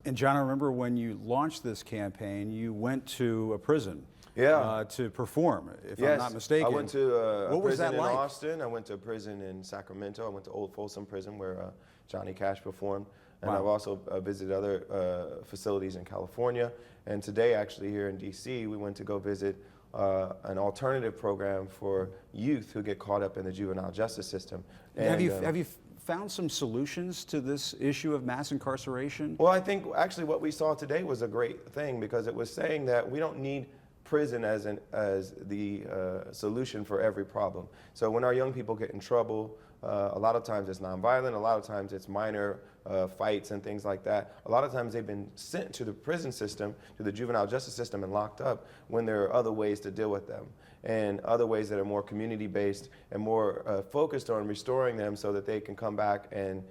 And John, I remember when you launched this campaign, you went to a prison to perform, if I'm not mistaken. I went to a prison in like? Austin. I went to a prison in Sacramento. I went to Old Folsom Prison where Johnny Cash performed. And I've also visited other facilities in California. And today, actually, here in D.C., we went to go visit an alternative program for youth who get caught up in the juvenile justice system. And, have you found some solutions to this issue of mass incarceration? Well, I think actually what we saw today was a great thing, because it was saying that we don't need prison as the solution for every problem. So when our young people get in trouble, a lot of times it's nonviolent, a lot of times it's minor fights and things like that. A lot of times they've been sent to the prison system, to the juvenile justice system, and locked up when there are other ways to deal with them, and other ways that are more community-based and more focused on restoring them so that they can come back and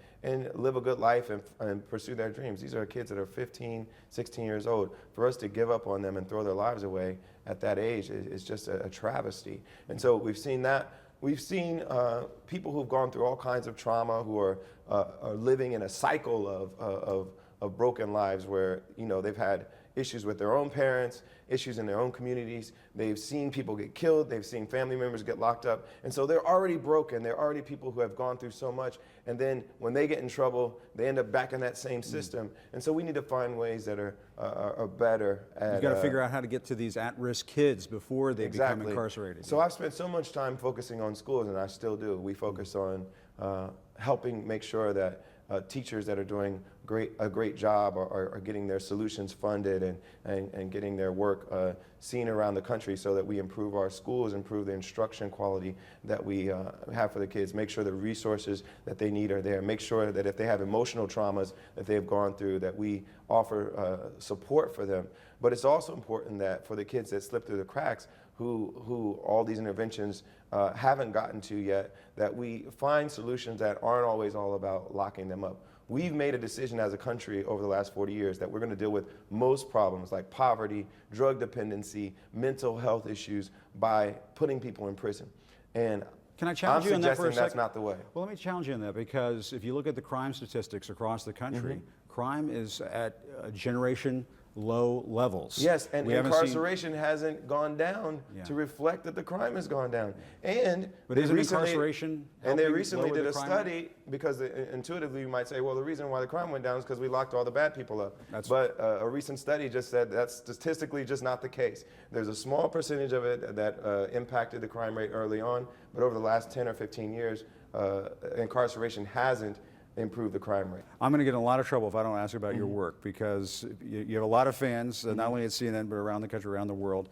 live a good life and pursue their dreams. These are kids that are 15, 16 years old. For us to give up on them and throw their lives away at that age is just a travesty. And so we've seen that. We've seen people who've gone through all kinds of trauma, who are living in a cycle of broken lives where, you know, they've had issues with their own parents, issues in their own communities. They've seen people get killed. They've seen family members get locked up. And so they're already broken. They're already people who have gone through so much. And then when they get in trouble, they end up back in that same system. And so we need to find ways that are better at... You've got to figure out how to get to these at-risk kids before they become incarcerated. So I've spent so much time focusing on schools, and I still do. We focus on helping make sure that teachers that are doing a great job are getting their solutions funded and getting their work seen around the country, so that we improve our schools, improve the instruction quality that we have for the kids, make sure the resources that they need are there, make sure that if they have emotional traumas that they've gone through, that we offer support for them. But it's also important that for the kids that slip through the cracks, who all these interventions haven't gotten to yet, that we find solutions that aren't always all about locking them up. We've made a decision as a country over the last 40 years that we're going to deal with most problems like poverty, drug dependency, mental health issues by putting people in prison. And can I challenge you on that for a second? That's not the way. Well, let me challenge you on that, because if you look at the crime statistics across the country, crime is at generation low levels. Yes, and incarceration hasn't gone down to reflect that the crime has gone down. And they recently did a study, because intuitively you might say, well, the reason why the crime went down is because we locked all the bad people up. But a recent study just said that's statistically just not the case. There's a small percentage of it that impacted the crime rate early on, but over the last 10 or 15 years, incarceration hasn't improve the crime rate. I'm going to get in a lot of trouble if I don't ask about your work, because you have a lot of fans, not only at CNN, but around the country, around the world.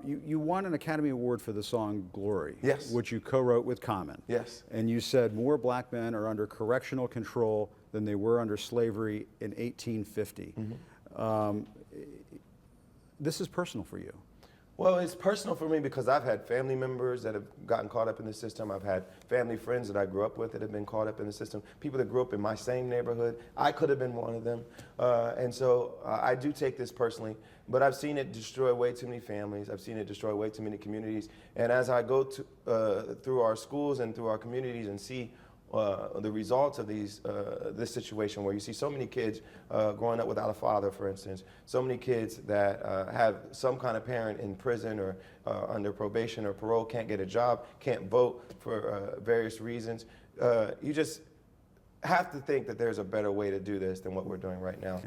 You won an Academy Award for the song Glory, which you co-wrote with Common. Yes. And you said more black men are under correctional control than they were under slavery in 1850. This is personal for you. Well, it's personal for me because I've had family members that have gotten caught up in the system. I've had family friends that I grew up with that have been caught up in the system. People that grew up in my same neighborhood. I could have been one of them. And so I do take this personally, but I've seen it destroy way too many families. I've seen it destroy way too many communities. And as I go through our schools and through our communities and see the results of this situation, where you see so many kids growing up without a father, for instance, so many kids that have some kind of parent in prison or under probation or parole, can't get a job, can't vote for various reasons. You just have to think that there's a better way to do this than what we're doing right now.